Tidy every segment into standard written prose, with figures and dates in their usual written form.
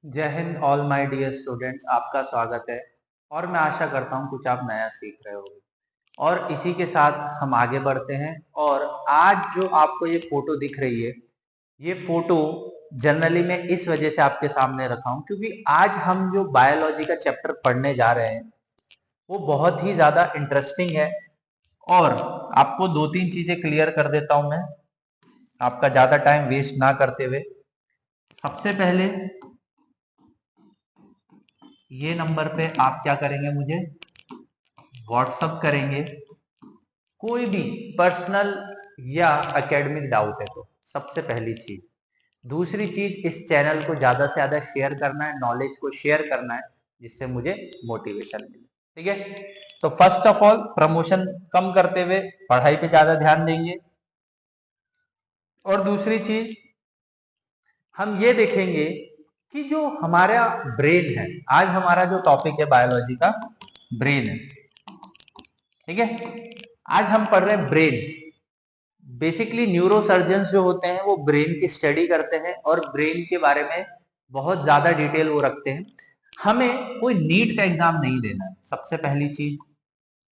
जय हिंद all my dear students, आपका स्वागत है। और मैं आशा करता हूँ कुछ आप नया सीख रहे होगे। और इसी के साथ हम आगे बढ़ते हैं। और आज जो आपको ये फोटो दिख रही है, ये फोटो जनरली मैं इस वजह से आपके सामने रखा हूँ क्योंकि आज हम जो बायोलॉजी का चैप्टर पढ़ने जा रहे हैं वो बहुत ही ज्यादा इंटरेस्टिंग है। और आपको दो तीन चीजें क्लियर कर देता हूं मैं, आपका ज्यादा टाइम वेस्ट ना करते हुए। सबसे पहले ये नंबर पे आप क्या करेंगे, मुझे व्हाट्सअप करेंगे कोई भी पर्सनल या एकेडमिक डाउट है तो। सबसे पहली चीज। दूसरी चीज, इस चैनल को ज्यादा से ज्यादा शेयर करना है, नॉलेज को शेयर करना है जिससे मुझे मोटिवेशन मिले। ठीक है, तो फर्स्ट ऑफ ऑल प्रमोशन कम करते हुए पढ़ाई पे ज्यादा ध्यान देंगे। और दूसरी चीज, हम ये देखेंगे कि जो हमारा ब्रेन है, आज हमारा जो टॉपिक है बायोलॉजी का ब्रेन है। ठीक है, आज हम पढ़ रहे हैं ब्रेन। बेसिकली न्यूरोसर्जन्स जो होते हैं वो ब्रेन की स्टडी करते हैं और ब्रेन के बारे में बहुत ज्यादा डिटेल वो रखते हैं। हमें कोई नीट का एग्जाम नहीं देना है, सबसे पहली चीज,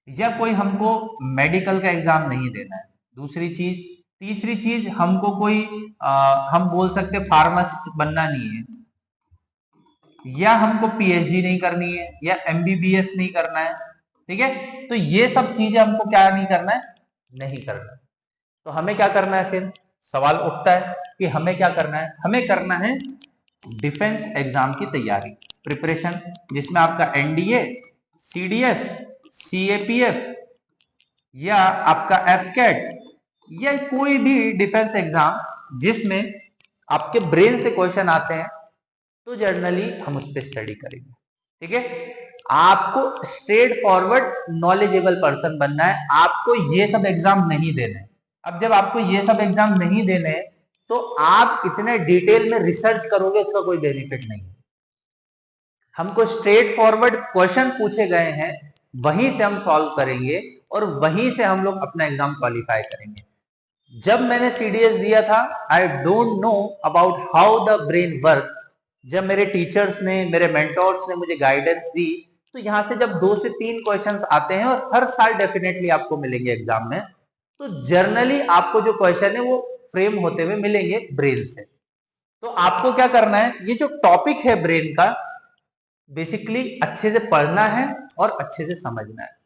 या कोई हमको मेडिकल का एग्जाम नहीं देना है, दूसरी चीज। तीसरी चीज, हमको कोई हम बोल सकते फार्मासिस्ट बनना नहीं है, या हमको पीएचडी नहीं करनी है, या एमबीबीएस नहीं करना है। ठीक है, तो ये सब चीजें हमको क्या नहीं करना है, नहीं करना है। तो हमें क्या करना है, फिर सवाल उठता है कि हमें क्या करना है। हमें करना है डिफेंस एग्जाम की तैयारी, प्रिपरेशन, जिसमें आपका एनडीए, सीडीएस, सीएपीएफ, या आपका एफकेट, या कोई भी डिफेंस एग्जाम जिसमें आपके ब्रेन से क्वेश्चन आते हैं, तो जनरली हम उस पर स्टडी करेंगे। ठीक है, आपको स्ट्रेट फॉरवर्ड नॉलेजेबल पर्सन बनना है, आपको ये सब एग्जाम नहीं देने हैं। अब जब आपको ये सब एग्जाम नहीं देने हैं तो आप इतने डिटेल में रिसर्च करोगे, उसका कोई बेनिफिट नहीं है। हमको स्ट्रेट फॉरवर्ड क्वेश्चन पूछे गए हैं, वहीं से हम सॉल्व करेंगे और वहीं से हम लोग अपना एग्जाम क्वालिफाई करेंगे। जब मैंने सीडीएस दिया था, I don't know about how the brain work. जब मेरे टीचर्स ने, मेरे मेंटोर्स ने मुझे गाइडेंस दी, तो यहां से जब 2 से 3 क्वेश्चंस आते हैं और हर साल डेफिनेटली आपको मिलेंगे एग्जाम में, तो जर्नली आपको जो क्वेश्चन है वो फ्रेम होते हुए मिलेंगे ब्रेन से। तो आपको क्या करना है, ये जो टॉपिक है ब्रेन का, बेसिकली अच्छे से पढ़ना है और अच्छे से समझना है।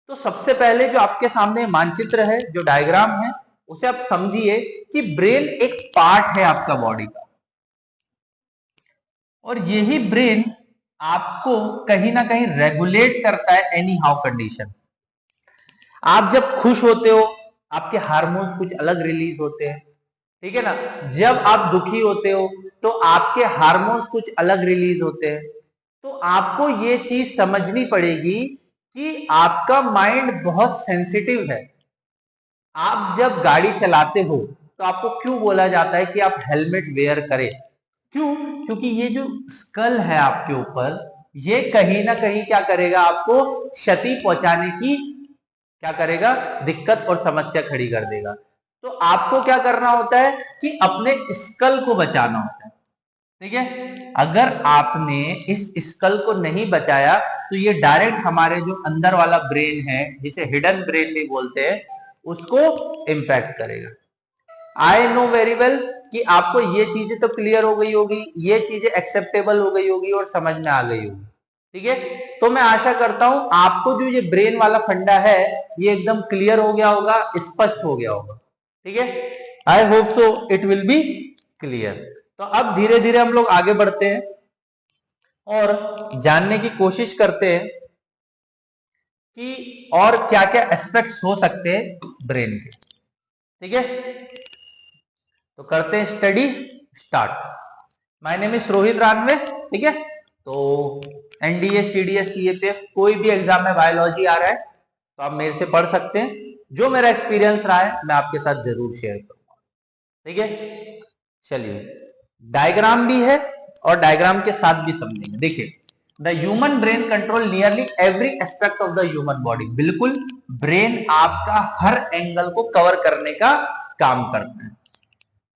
तो सबसे पहले जो आपके सामने मानचित्र है, जो डायग्राम है, उसे आप समझिए कि ब्रेन एक पार्ट है आपका बॉडी का, और यही ब्रेन आपको कहीं ना कहीं रेगुलेट करता है एनी हाउ कंडीशन। आप जब खुश होते हो, आपके हार्मोन्स कुछ अलग रिलीज होते हैं, ठीक है ना। जब आप दुखी होते हो तो आपके हार्मोन्स कुछ अलग रिलीज होते हैं। तो आपको ये चीज समझनी पड़ेगी कि आपका माइंड बहुत सेंसिटिव है। आप जब गाड़ी चलाते हो तो आपको क्यों बोला जाता है कि आप हेलमेट वेयर करें? क्यों? क्योंकि ये जो स्कल है आपके ऊपर, ये कहीं ना कहीं क्या करेगा, आपको क्षति पहुंचाने की क्या करेगा, दिक्कत और समस्या खड़ी कर देगा। तो आपको क्या करना होता है कि अपने स्कल को बचाना होता है। ठीक है, अगर आपने इस स्कल को नहीं बचाया तो ये डायरेक्ट हमारे जो अंदर वाला ब्रेन है, जिसे हिडन ब्रेन भी बोलते हैं, उसको इंपैक्ट करेगा। आई नो वेरी वेल कि आपको ये चीजें तो क्लियर हो गई होगी, ये चीजें एक्सेप्टेबल हो गई होगी और समझ में आ गई होगी। ठीक है, तो मैं आशा करता हूं आपको जो ये ब्रेन वाला फंडा है ये एकदम क्लियर हो गया होगा, स्पष्ट हो गया होगा। ठीक है, I hope so it will be clear. तो अब धीरे धीरे हम लोग आगे बढ़ते हैं और जानने की कोशिश करते हैं कि और क्या क्या एस्पेक्ट्स हो सकते हैं ब्रेन के। ठीक है, तो करते हैं study start. My name is Rohit रानवे। ठीक है, तो एनडीए, सीडीएस, सीएपीएफ, कोई भी एग्जाम में बायोलॉजी आ रहा है तो आप मेरे से पढ़ सकते हैं। जो मेरा एक्सपीरियंस रहा है मैं आपके साथ जरूर शेयर करूंगा। ठीक है, चलिए, डायग्राम भी है और डायग्राम के साथ भी समझेंगे। देखिए, the human brain control nearly every aspect of the human body. बिल्कुल, ब्रेन आपका हर एंगल को कवर करने का काम करता है।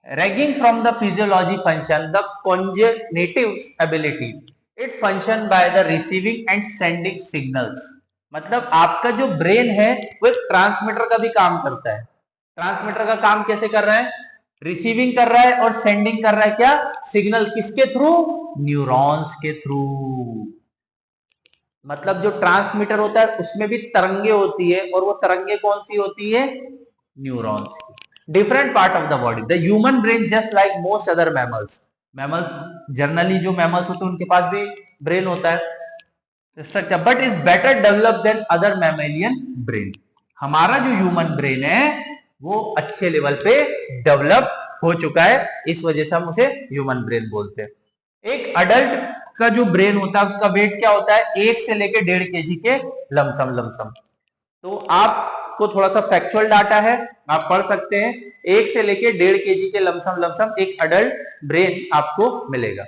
Ragging from the physiology function, the cognitive abilities. It function by the receiving and sending signals. मतलब आपका जो ब्रेन है वो एक ट्रांसमीटर का भी काम करता है। ट्रांसमीटर का काम कैसे कर रहा है? रिसीविंग कर रहा है और सेंडिंग कर रहा है क्या? सिग्नल किसके थ्रू? न्यूरॉन्स के थ्रू। मतलब जो ट्रांसमीटर होता है उसमें भी तरंगे होती है, और वो तरंगे कौन सी होती है? न्यूरॉन्स की। Different part of the body, the human brain just like most other mammals. Mammals generally जो मैमल्स होते हैं उनके पास भी ब्रेन होता है structure, but is better develop than other mammalian brain. हमारा जो ह्यूमन ब्रेन है वो अच्छे लेवल पे डेवलप हो चुका है, इस वजह से हम उसे ह्यूमन ब्रेन बोलते हैं। एक अडल्ट का जो ब्रेन होता है उसका वेट क्या होता है? 1 से लेके 1.5 kg के लमसम। तो आपको थोड़ा सा फैक्चुअल डाटा है, आप पढ़ सकते हैं। 1 से लेके 1.5 kg के लमसम एक अडल्ट ब्रेन आपको मिलेगा।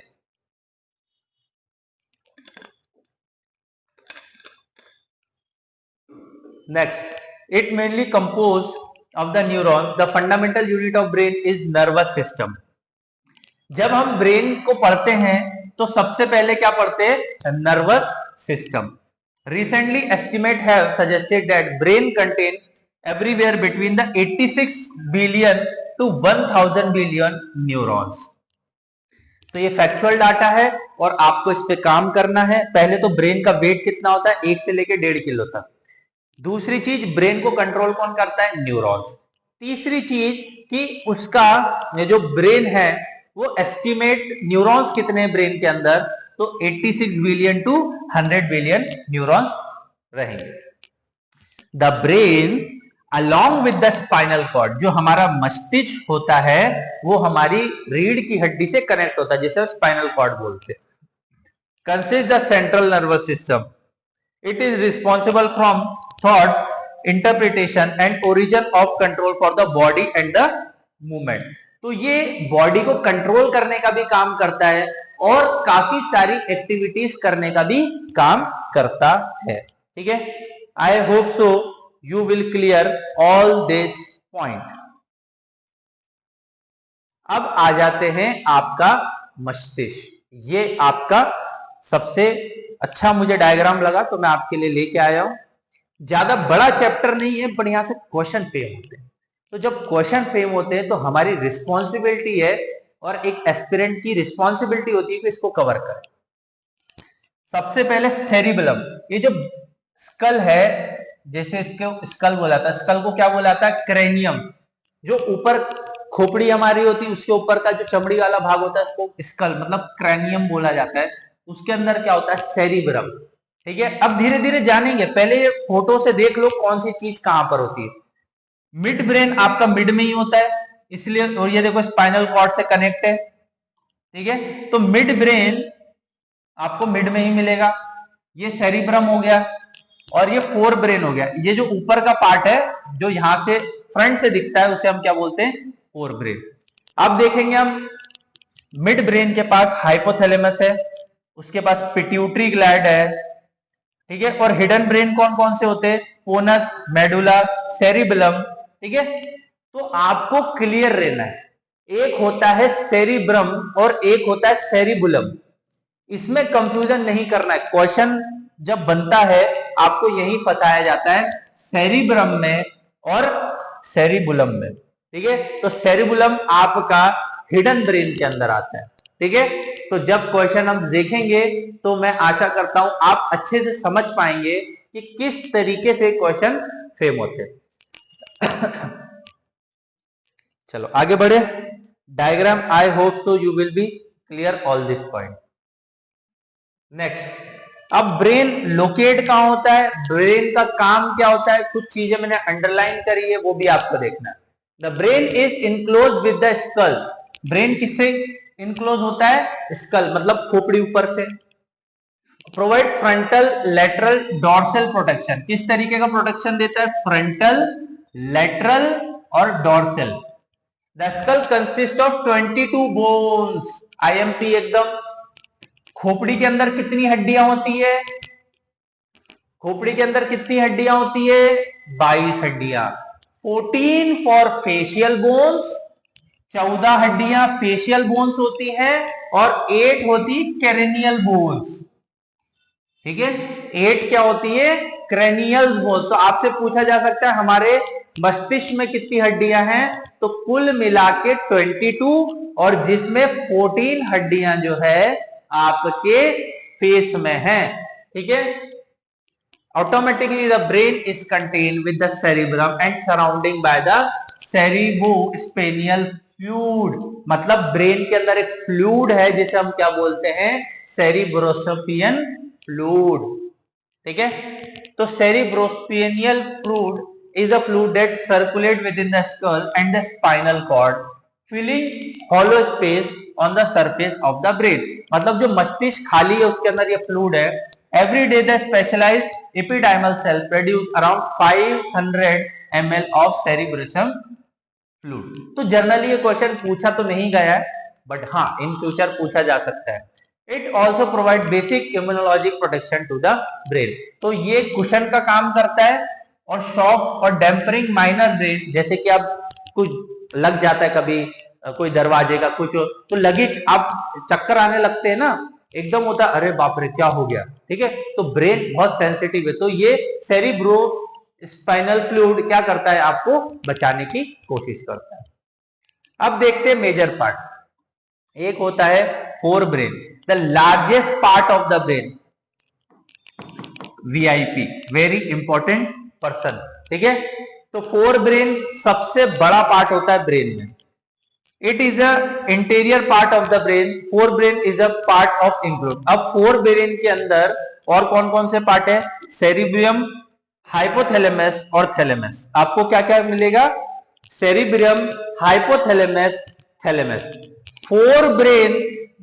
Next, it mainly compose of the neurons. The fundamental unit of brain is nervous system. जब हम ब्रेन को पढ़ते हैं तो सबसे पहले क्या पढ़ते हैं? Nervous system. Recently estimate have suggested that brain contain everywhere between the 86 billion to 1000 billion neurons. तो ये फैक्चुअल डाटा है और आपको इस पे काम करना है। पहले तो ब्रेन का वेट कितना होता है? 1 से लेके 1.5 किलो तक। दूसरी चीज, ब्रेन को कंट्रोल कौन करता है? न्यूरॉन्स। तीसरी चीज कि उसका जो ब्रेन है वो एस्टिमेट न्यूरॉन्स कितने ब्रेन के अंदर? तो 86 बिलियन टू 100 बिलियन न्यूरॉन्स रहेंगे। The brain along with the spinal cord, जो हमारा मस्तिष्क होता है वो हमारी रीढ़ की हड्डी से कनेक्ट होता है, जिसे स्पाइनल कॉर्ड बोलते हैं। Consist the central nervous system. It is responsible from thoughts, interpretation and origin of control for the body and the movement. तो ये बॉडी को कंट्रोल करने का भी काम करता है और काफी सारी एक्टिविटीज करने का भी काम करता है। ठीक है, I hope so you will clear all this point. अब आ जाते हैं आपका मस्तिष्क। ये आपका सबसे अच्छा मुझे डायग्राम लगा तो मैं आपके लिए लेके आया हूं। ज्यादा बड़ा चैप्टर नहीं है, पर यहां से क्वेश्चन फ्रेम होते हैं। तो जब क्वेश्चन फ्रेम होते हैं तो हमारी रिस्पॉन्सिबिलिटी है, और एक एस्पिरेंट की रिस्पॉन्सिबिलिटी होती है कि इसको कवर करें। सबसे पहले सेरिबेलम, ये जो स्कल है, जैसे इसको स्कल बोला था, स्कल को क्या बोला था? क्रेनियम। जो ऊपर खोपड़ी हमारी होती है उसके ऊपर का जो चमड़ी वाला भाग होता है उसको स्कल मतलब क्रेनियम बोला जाता है। उसके अंदर क्या होता है? सेरिब्रम। ठीक है, अब धीरे धीरे जानेंगे। पहले ये फोटो से देख लो कौन सी चीज कहां पर होती है। मिड ब्रेन आपका मिड में ही होता है, इसलिए, और ये देखो स्पाइनल कॉर्ड से कनेक्ट है। ठीक है, तो मिड ब्रेन आपको मिड में ही मिलेगा। ये सेरिब्रम हो गया और ये फोर ब्रेन हो गया। ये जो ऊपर का पार्ट है जो यहां से फ्रंट से दिखता है उसे हम क्या बोलते हैं? Fore brain. अब देखेंगे हम, मिड ब्रेन के पास हाइपोथैलेमस है, उसके पास पिट्यूटरी ग्लैंड है। ठीक है, और हिडन ब्रेन कौन कौन से होते हैं? पोनस, मेडुला, सेरिबेलम। ठीक है, तो आपको क्लियर रहना है, एक होता है सेरिब्रम और एक होता है सेरिबुलम। इसमें कंफ्यूजन नहीं करना है। क्वेश्चन जब बनता है आपको यही फंसाया जाता है, सेरिब्रम में और सेरिबुलम में। ठीक है, तो सेरिबुलम आपका हिडन ब्रेन के अंदर आता है। ठीक है, तो जब क्वेश्चन हम देखेंगे तो मैं आशा करता हूं आप अच्छे से समझ पाएंगे कि किस तरीके से क्वेश्चन फ्रेम होते हैं। चलो आगे बढ़े। Diagram, I hope so you will be clear all this point. Next, अब ब्रेन लोकेट कहां होता है, ब्रेन का काम क्या होता है, कुछ चीजें मैंने अंडरलाइन करी है वो भी आपको देखना है। The brain is enclose with the skull. Brain किससे इनक्लोज होता है? स्कल मतलब खोपड़ी ऊपर से। Provide frontal, lateral, dorsal protection. किस तरीके का प्रोटेक्शन देता है? फ्रंटल, लेटरल और dorsal. The skull consist of 22 bones. IMP एकदम। खोपड़ी के अंदर कितनी हड्डियां होती है? खोपड़ी के अंदर कितनी हड्डियां होती है? 22 हड्डियां। 14 फॉर फेशियल बोन्स, 14 हड्डियां फेशियल बोन्स होती हैं और 8 होती क्रेनियल बोन्स। ठीक है, 8 क्या होती है? Cranial bones. तो आपसे पूछा जा सकता है हमारे मस्तिष्क में कितनी हड्डियां हैं, तो कुल मिला के 22, और जिसमें 14 हड्डियां जो है आपके फेस में हैं। ठीक है, automatically the brain is contained with the cerebrum and surrounding by the cerebrospinal fluid। मतलब ब्रेन के अंदर एक फ्लूइड है जिसे हम क्या बोलते हैं? सेरिब्रोस्पियन फ्लूइड। ठीक है, तो cerebrospinal fluid is a fluid that circulate within the skull and the spinal cord, filling hollow space on the surface of the brain। मतलब जो मस्तिष्क खाली है उसके अंदर ये फ्लूइड है। Every day the specialized epidermal cell produce around 500 ml of cerebrospinal fluid। तो जनरली ये क्वेश्चन पूछा तो नहीं गया है, बट हाँ इन फ्यूचर पूछा जा सकता है। It also provide basic immunologic protection to the brain. तो ये कुशन का काम करता है और शॉक और डैम्परिंग माइनर ब्रेन, जैसे कि आप कुछ लग जाता है कभी कोई दरवाजे का कुछ, तो लगेज आप चक्कर आने लगते हैं ना, एकदम होता है अरे बाप रे क्या हो गया। ठीक है, तो ब्रेन बहुत सेंसिटिव है, तो ये सेरिब्रो स्पाइनल फ्लूइड क्या करता है? आपको बचाने की कोशिश करता है। अब देखते हैं मेजर पार्ट। एक होता है fore brain, the largest part of the brain, VIP, very important person. ठीक है, तो फोर ब्रेन सबसे बड़ा पार्ट होता है ब्रेन में। It is a interior part of the brain. Fore brain is a part of include. अब fore brain के अंदर और कौन कौन से पार्ट है? सेरिब्रियम, हाइपोथैलेमस और थैलेमस। आपको क्या क्या मिलेगा? सेरिब्रियम, हाइपोथैलेमस, थैलेमस। फोर ब्रेन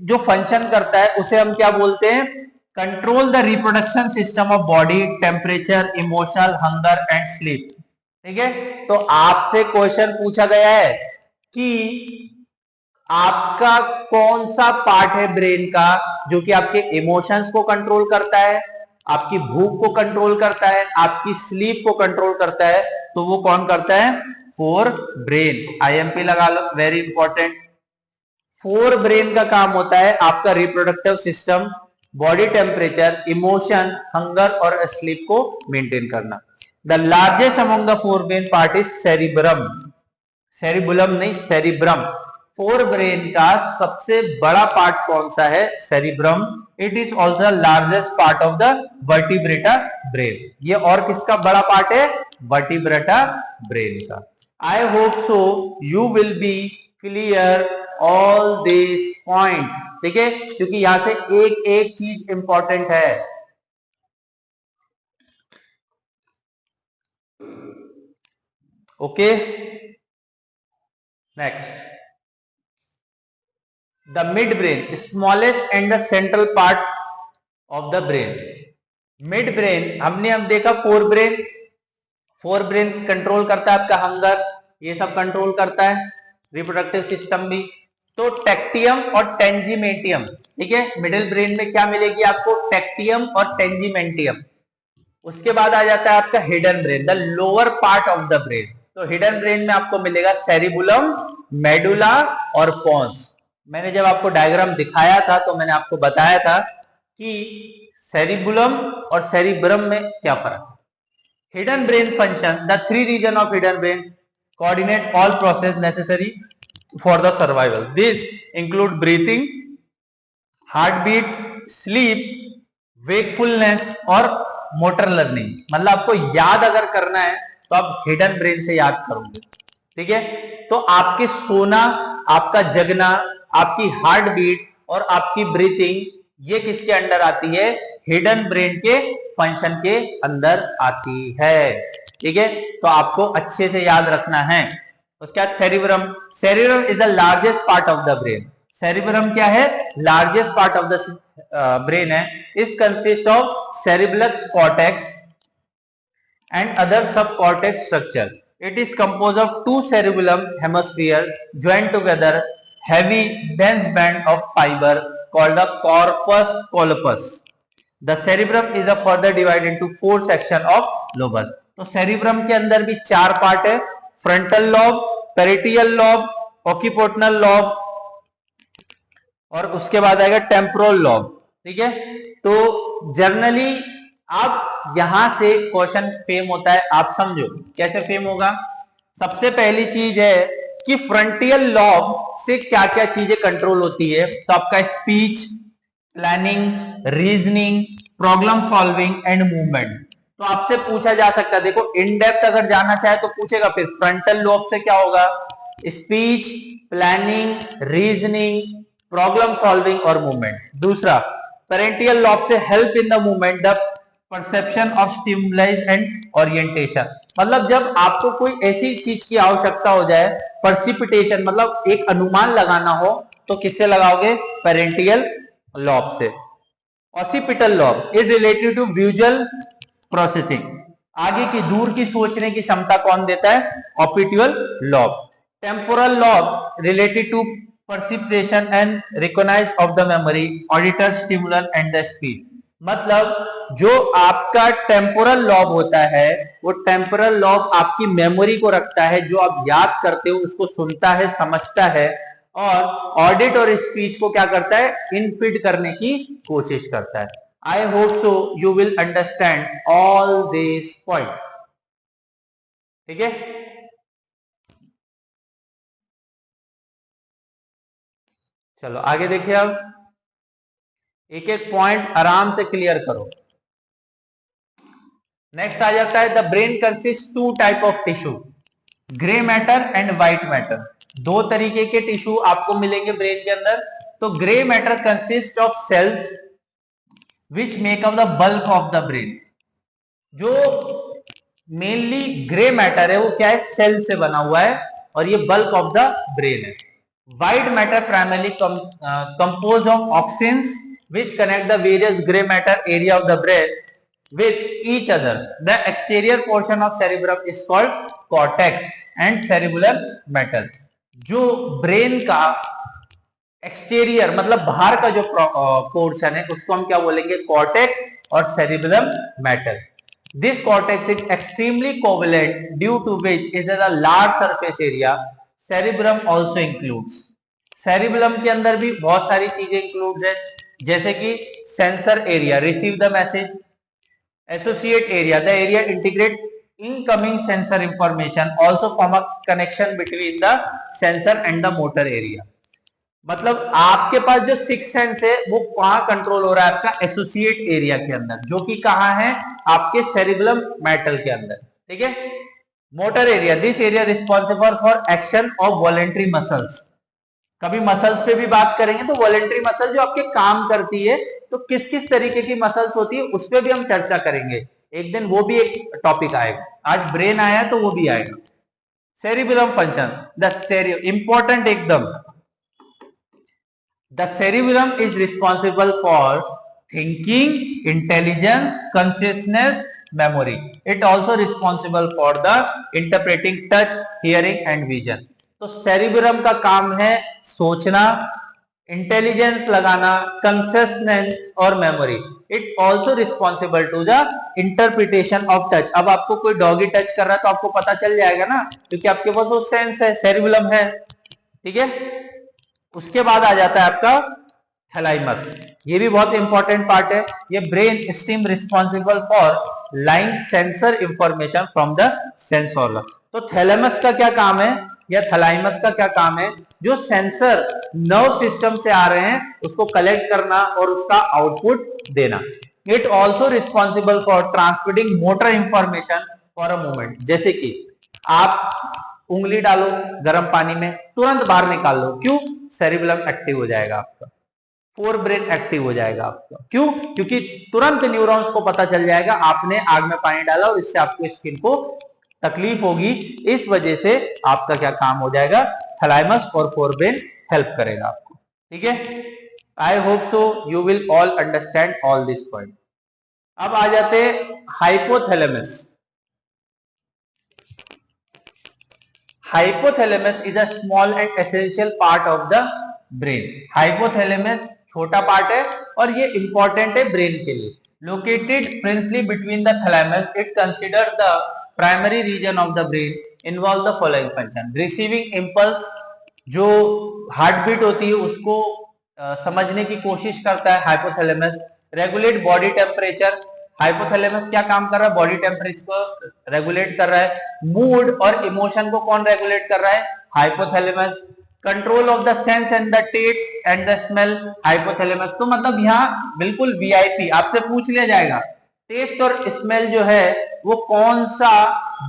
जो फंक्शन करता है उसे हम क्या बोलते हैं? Control the reproduction system of body, temperature, emotional, hunger and sleep. ठीक है, तो आपसे क्वेश्चन पूछा गया है कि आपका कौन सा पार्ट है ब्रेन का जो कि आपके इमोशंस को कंट्रोल करता है, आपकी भूख को कंट्रोल करता है, आपकी स्लीप को कंट्रोल करता है, तो वो कौन करता है? Fore brain. आईएमपी लगा लो, वेरी इंपॉर्टेंट। फोर ब्रेन का काम होता है आपका reproductive system, body temperature, emotion, hunger और स्लीप को मेंटेन करना। The largest among the fore brain part is cerebrum. Cerebellum नहीं, सेरिब्रम। फोर ब्रेन का सबसे बड़ा पार्ट कौन सा है? Cerebrum. It is also the largest part of the vertebrata brain. ये और किसका बड़ा पार्ट है? वर्टिब्रेटा ब्रेन का। आई hope so you will be clear all this point. ठीक है, क्योंकि यहां से एक एक चीज इंपॉर्टेंट है। Okay, next, the mid brain, smallest and the central part of the brain. Mid brain हमने अब देखा fore brain. Fore brain control करता है आपका हंगर, ये सब कंट्रोल करता है, रिप्रोडक्टिव सिस्टम भी। तो टेक्टियम और टेंजिमेंटियम। ठीक है, मिडिल ब्रेन में क्या मिलेगी आपको? टेक्टियम और टेंजिमेंटियम। उसके बाद आ जाता है आपका hidden brain, the lower part of the brain. तो हिडन ब्रेन में आपको मिलेगा सेरिबुलम, मेडुला और पोन्स। मैंने जब आपको डायग्राम दिखाया था तो मैंने आपको बताया था कि सेरिबुलम और सेरिब्रम में क्या फर्क है। Hidden brain function, the three region of hidden brain coordinate all process necessary for the survival. This include breathing, heart beat, sleep, wakefulness और मोटर लर्निंग। मतलब आपको याद अगर करना है तो आप हिडन ब्रेन से याद करोगे। ठीक है, तो आपके सोना, आपका जगना, आपकी हार्ट बीट और आपकी ब्रीथिंग, ये किसके अंडर आती है? हिडन ब्रेन के फंक्शन के अंदर आती है। ठीक है, तो आपको अच्छे से याद रखना है। उसके बाद cerebrum, cerebrum is the largest part of the brain. Cerebrum क्या है? Largest part of the brain है। इस consist of cerebrus cortex and other subcortex structure. It is composed of two cerebellum hemisphere joined together, heavy dense band of fiber called the corpus callosum. The cerebrum is further divided into four section of lobes. तो cerebrum के अंदर भी चार part है, frontal lobe, parietal lobe, occupational lobe और उसके बाद आएगा टेम्पोरल लॉब। ठीक है, तो जनरली अब यहां से क्वेश्चन फेम होता है, आप समझो कैसे फेम होगा। सबसे पहली चीज है कि फ्रंटियल लॉब से क्या क्या चीजें कंट्रोल होती है, तो आपका speech, planning, reasoning, problem solving and movement. तो आपसे पूछा जा सकता है, देखो इन डेप्थ अगर जानना चाहे तो पूछेगा, फिर फ्रंटल लॉब से क्या होगा, speech, planning, reasoning, problem solving और मूवमेंट। दूसरा, पेरेंटियल लॉब से help in the movement, the perception of stimulise and orientation. मतलब जब आपको कोई ऐसी चीज की आवश्यकता हो जाए, परसिपिटेशन मतलब एक अनुमान लगाना हो, तो किससे लगाओगे, पेरेंटियल लॉब से। Occipital lobe is related to visual processing, आगे की दूर की सोचने की क्षमता कौन देता है, optical lobe. Temporal lobe related to precipitation and recognize of the memory, auditor, stimulus and the speed. मतलब जो आपका टेम्पोरल लॉब होता है, वो टेम्पोरल लॉब आपकी मेमोरी को रखता है, जो आप याद करते हो उसको सुनता है, समझता है, और ऑडिट और स्पीच को क्या करता है, इनफिट करने की कोशिश करता है। I hope so you will understand all this point. ठीक है, चलो आगे देखिए, अब एक एक पॉइंट आराम से क्लियर करो। नेक्स्ट आ जाता है, the brain consist to type of tissue, grey matter and white matter. दो तरीके के टिश्यू आपको मिलेंगे ब्रेन के अंदर। तो grey matter consist of cells which make up the bulk of the brain. जो मेनली ग्रे मैटर है वो क्या है, सेल से बना हुआ है, और ये बल्क ऑफ द ब्रेन है। White matter primarily compose of auxins which connect the various gray matter area of the brain with each other. The exterior portion of cerebrum is called cortex and cerebellar metal. जो brain का exterior मतलब बाहर का जो portion है उसको हम क्या बोलेंगे, कॉर्टेक्स और सेरिबेलम मेटल। This cortex is extremely covalent due to which is a large surface area. Cerebrum also includes, cerebellum के अंदर भी बहुत सारी चीजें इंक्लूड है, जैसे कि sensor area, receive the message, associate area, the area integrate incoming sensor information, also form a connection between the sensor and the motor area. मतलब आपके पास जो सिक्स सेंस है वो कहां कंट्रोल हो रहा है, आपका एसोसिएट एरिया के अंदर, जो कि कहां है, आपके सेरिबेलम मेटल के अंदर। ठीक है, motor area, this area responsible for action of voluntary muscles. कभी मसल्स पे भी बात करेंगे, तो वॉलेंट्री मसल जो आपके काम करती है, तो किस किस तरीके की मसल्स होती है उस पर भी हम चर्चा करेंगे एक दिन, वो भी एक टॉपिक आएगा। आज ब्रेन आया तो वो भी आएगा। सेरिबेलम फंक्शन, द सेरियो इंपॉर्टेंट एकदम, the cerebellum is responsible for thinking, intelligence, consciousness, memory. It also responsible for the interpreting touch, hearing and vision. तो सेरिबेलम का काम है सोचना, इंटेलिजेंस लगाना, कंसिस्टेंस और memory. It also responsible to the interpretation of touch. अब आपको कोई डॉगी टच कर रहा है तो आपको पता चल जाएगा ना, क्योंकि आपके पास वो सेंस है, सेरिबेलम है। ठीक है, उसके बाद आ जाता है आपका थैलाइमस, ये भी बहुत इंपॉर्टेंट पार्ट है। ये brain steam responsible for line sensor information from the sense organ. तो थैलेमस का क्या काम है या थैलाइमस का क्या काम है, जो सेंसर नर्व सिस्टम से आ रहे हैं उसको कलेक्ट करना और उसका आउटपुट देना। It also responsible for transmitting motor information for a movement. जैसे कि आप उंगली डालो गर्म पानी में, तुरंत बाहर निकाल लो, क्यों, सेरिबेलम एक्टिव हो जाएगा आपका, फोर ब्रेन एक्टिव हो जाएगा आपका। क्यों, क्योंकि तुरंत न्यूरॉन्स को पता चल जाएगा आपने आग में पानी डाला और इससे आपको स्किन को तकलीफ होगी, इस वजह से आपका क्या काम हो जाएगा, थैलाइमस और फोर ब्रेन हेल्प करेगा आपको। ठीक है, I hope so you will all understand all this point. अब आ जाते हैं hypothalamus. Hypothalamus is a small and essential part of the brain. Hypothalamus छोटा पार्ट है और ये इंपॉर्टेंट है ब्रेन के लिए। Located principally between the thalamus, it consider the primary region of the brain, involve the following function, receiving impulse, जो heart beat होती है उसको समझने की कोशिश करता है hypothalamus. Regulate body temperature, hypothalamus क्या काम कर रहा है, बॉडी टेम्परेचर को रेगुलेट कर रहा है। मूड और इमोशन को कौन रेगुलेट कर रहा है, hypothalamus. Control of the sense and the taste and the smell, hypothalamus. तो मतलब यहाँ बिल्कुल वीआईपी आपसे पूछ लिया जाएगा, टेस्ट और स्मेल जो है वो कौन सा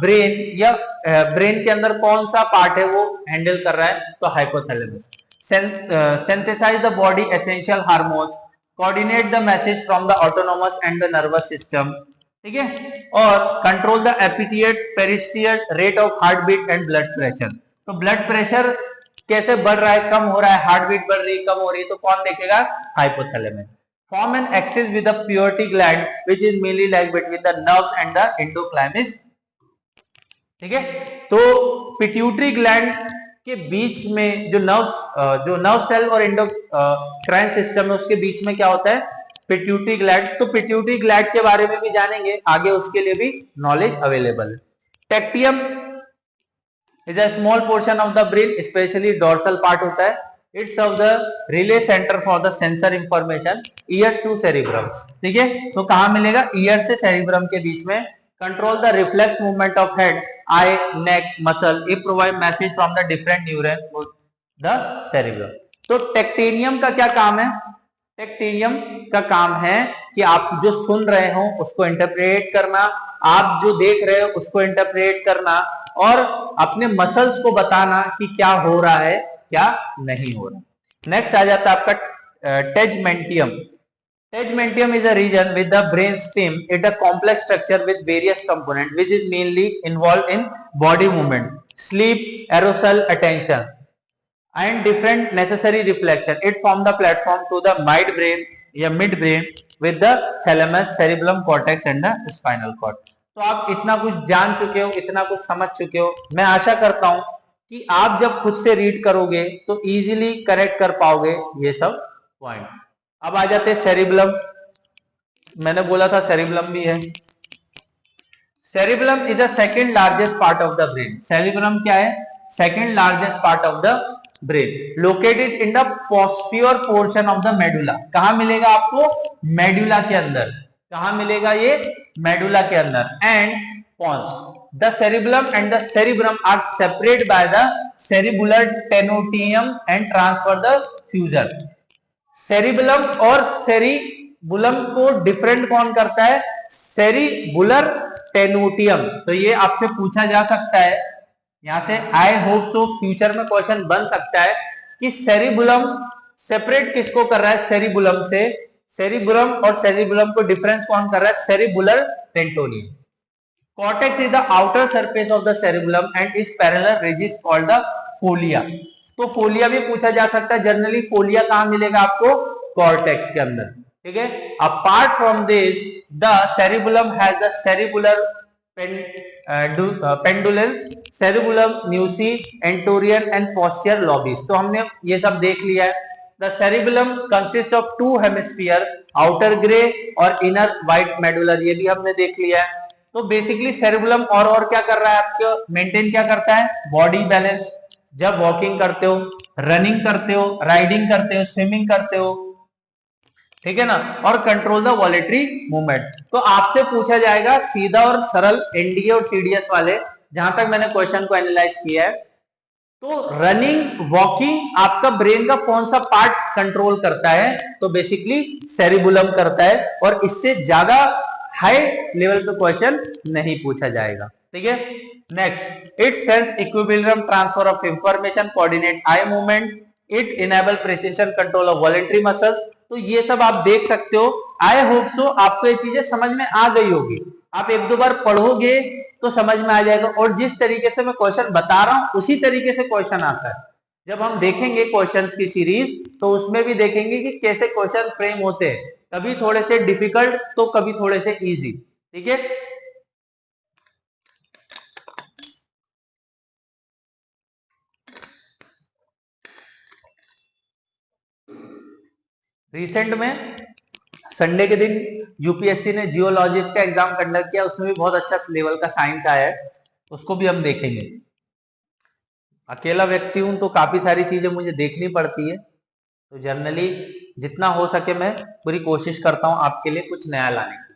ब्रेन या ब्रेन के अंदर कौन सा पार्ट है वो हैंडल कर रहा है, तो hypothalamus. Synthesize the body essential hormones, coordinate the message from the autonomous and the nervous system, ठीक है, और control the appetite, peristalsis, rate of heart beat and blood pressure. तो ब्लड प्रेशर कैसे बढ़ रहा है, कम हो रहा है, हार्ट बीट बढ़ रही है, कम हो रही है, तो कौन देखेगा, hypothalamus. Form an axis with the pituitary gland which is mainly like between the nerves and the endoclymus, ठीक है। तो पिट्यूटरी ग्लैंड के बीच में जो नर्व सेल और एंडोक्राइन सिस्टम है उसके बीच में क्या होता है, पिट्यूटरी ग्लैंड। तो पिट्यूटरी ग्लैंड के बारे में भी जानेंगे आगे, उसके लिए भी नॉलेज अवेलेबल है। Tectum is a small portion of the brain, specially dorsal part होता है। It's of the relay centre for the sensor information, ears to cerebrum, ठीक है। तो कहां मिलेगा, ईयर से सेरिब्रम के बीच में। Control the reflex movement of head, eye, neck, muscle, it provide message from the different neuron to the cerebrum. तो टेक्टेनियम का क्या काम है, टेक्टेनियम का काम है कि आप जो सुन रहे हो उसको इंटरप्रेट करना, आप जो देख रहे हो उसको इंटरप्रेट करना, और अपने मसल्स को बताना कि क्या हो रहा है क्या नहीं हो रहा। नेक्स्ट आ जाता है आपका टेजमेंटियम। Tegmentum is a region with the brain stem. It is a complex structure with various components, which is mainly involved in body movement, sleep, arousal, attention, and different necessary reflection. It forms the platform to the midbrain या midbrain with the thalamus, cerebellum, cortex, and the spinal cord. तो आप इतना कुछ जान चुके हो, इतना कुछ समझ चुके हो। मैं आशा करता हूं कि आप जब खुद से रीड करोगे तो इजीली करेक्ट कर पाओगे ये सब पॉइंट। अब आ जाते हैं सेरिबलम। मैंने बोला था सेरिबलम भी है। Cerebellum is the second largest part of the brain. Cerebellum क्या है, second largest part of the brain, located in the posterior portion of the medulla. कहां मिलेगा आपको, मेडुला के अंदर। कहां मिलेगा ये, मेडुला के अंदर। And pons, the cerebellum and the cerebrum are separated by the cerebellar tenotium and transfer the fusor। Cerebellum और सेरिबुलम को डिफरेंट कौन करता है, सेरिबुलर टेनोटियम। तो ये आपसे पूछा जा सकता है, यहां से आई होप सो फ्यूचर में क्वेश्चन बन सकता है कि सेरिबुलम सेपरेट किसको कर रहा है सेरिबुलम से, सेरिबुलम और सेरिबुलम को डिफरेंस कौन कर रहा है, cerebellar tentorium. Cortex is the outer surface of the cerebellum and is parallel ridges called the folia. तो फोलिया भी पूछा जा सकता है। जनरली फोलिया कहां मिलेगा आपको, कॉर्टेक्स के अंदर, ठीक है। Apart from this the cerebellum has the cerebellar peduncles, cerebellum न्यूसी, एंटोरियर एंड पोस्टीरियर लॉबीज। तो हमने ये सब देख लिया है। The cerebellum consist of two hemisphere, outer grey और इनर व्हाइट मेडुलर, ये भी हमने देख लिया है। तो बेसिकली सेरिबुलम और क्या कर रहा है आपको, मेंटेन क्या करता है, बॉडी बैलेंस। जब वॉकिंग करते हो, रनिंग करते हो, राइडिंग करते हो, स्विमिंग करते हो, ठीक है ना, और कंट्रोल द वॉलेटरी मूवमेंट। तो आपसे पूछा जाएगा सीधा और सरल एनडीए और सीडीएस वाले, जहां तक मैंने क्वेश्चन को एनालाइज किया है। तो रनिंग, वॉकिंग आपका ब्रेन का कौन सा पार्ट कंट्रोल करता है, तो बेसिकली सेरिबुलम करता है, और इससे ज्यादा हाई लेवल पे क्वेश्चन नहीं पूछा जाएगा, ठीक है। Next, it sense equilibrium transfer of information, coordinate eye movement, it enable precision control of voluntary muscles. तो ये सब आप देख सकते हो। आई होप सो आपको ये चीजें समझ में आ गई होगी। आप एक दो बार पढ़ोगे तो समझ में आ जाएगा, और जिस तरीके से मैं क्वेश्चन बता रहा हूं उसी तरीके से क्वेश्चन आता है। जब हम देखेंगे क्वेश्चंस की सीरीज तो उसमें भी देखेंगे कि कैसे क्वेश्चन फ्रेम होते हैं, कभी थोड़े से डिफिकल्ट तो कभी थोड़े से इजी, ठीक है। रिसेंट में संडे के दिन यूपीएससी ने जियोलॉजिस्ट का एग्जाम कंडक्ट किया, उसमें भी बहुत अच्छा लेवल का साइंस आया है, उसको भी हम देखेंगे। अकेला व्यक्ति हूं तो काफी सारी चीजें मुझे देखनी पड़ती है, तो जनरली जितना हो सके मैं पूरी कोशिश करता हूं आपके लिए कुछ नया लाने की।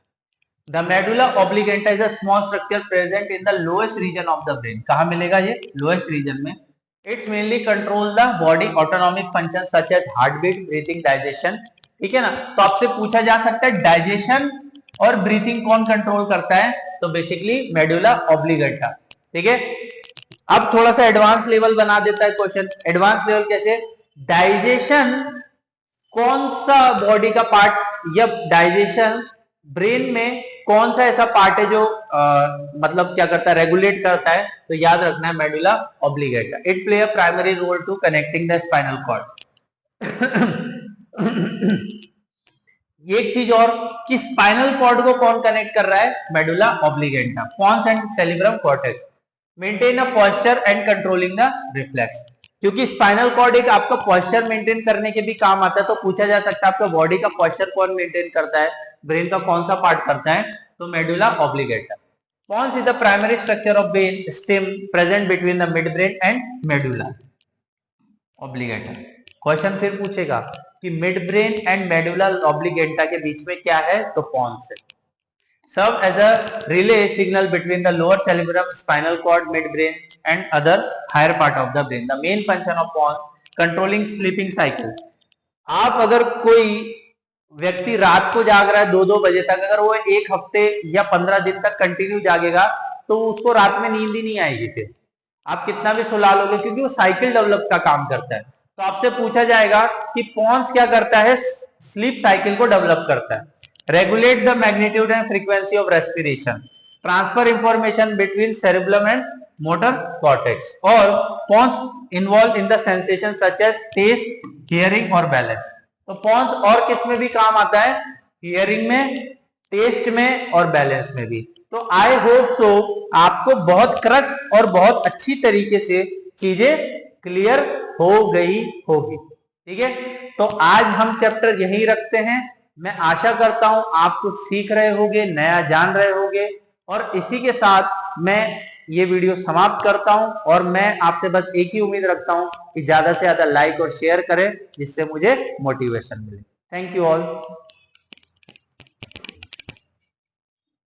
The medulla oblongata is a small structure present in the lowest region of the brain. कहाँ मिलेगा ये? लोएस्ट रीजन में। It's mainly control the body autonomic function such as heart beat, breathing, digestion. ठीक है ना? तो आपसे पूछा जा सकता है डाइजेशन और ब्रीथिंग कौन कंट्रोल करता है? तो बेसिकली मेडुला ऑब्लिगेंटा। ठीक है, अब थोड़ा सा एडवांस लेवल बना देता है क्वेश्चन। एडवांस लेवल कैसे? डाइजेशन कौन सा बॉडी का पार्ट या डाइजेशन ब्रेन में कौन सा ऐसा पार्ट है जो मतलब क्या करता है? रेगुलेट करता है। तो याद रखना है medulla oblongata. It play a primary role to connecting the spinal cord. एक चीज और कि स्पाइनल कॉर्ड को कौन कनेक्ट कर रहा है? Medulla oblongata. Pons and cerebrum cortex maintain a posture and controlling the reflex. क्योंकि स्पाइनल कॉर्ड एक आपका पोस्चर मेंटेन करने के भी काम आता है, तो पूछा जा सकता है आपका बॉडी का पोस्चर कौन मेंटेन करता है? ब्रेन का कौन सा पार्ट करता है? तो medulla oblongata. Pons is the primary structure of brain stem present between the mid brain and medulla oblongata. Question फिर पूछेगा कि mid brain and medulla oblongata के बीच में क्या है? तो पॉन्स है। Serve as a relay signal between the lower cerebellum, spinal cord, midbrain, and other higher part of the brain. The main function of pons controlling sleeping cycle. आप अगर कोई व्यक्ति रात को जाग रहा है 2-2 बजे तक, अगर वो एक हफ्ते या 15 दिन तक कंटिन्यू जागेगा तो उसको रात में नींद ही नहीं आएगी। फिर आप कितना भी सुला लोगे, क्योंकि वो साइकिल डेवलप का काम करता है। तो आपसे पूछा जाएगा कि पॉन्स क्या करता है? स्लीप साइकिल को डेवलप करता है। Regulate the magnitude and frequency of respiration, transfer information between cerebellum and motor cortex, और pons involved in the sensation such as taste, hearing और balance। तो pons और किस में भी काम आता है? hearing में, taste में और balance में भी। तो I hope so आपको बहुत क्रक्स और बहुत अच्छी तरीके से चीजें क्लियर हो गई होगी। ठीक है, तो आज हम चैप्टर यही रखते हैं। मैं आशा करता हूं आप कुछ सीख रहे होंगे, नया जान रहे होंगे, और इसी के साथ मैं ये वीडियो समाप्त करता हूं। और मैं आपसे बस एक ही उम्मीद रखता हूं कि ज्यादा से ज्यादा लाइक और शेयर करें, जिससे मुझे मोटिवेशन मिले। Thank you all.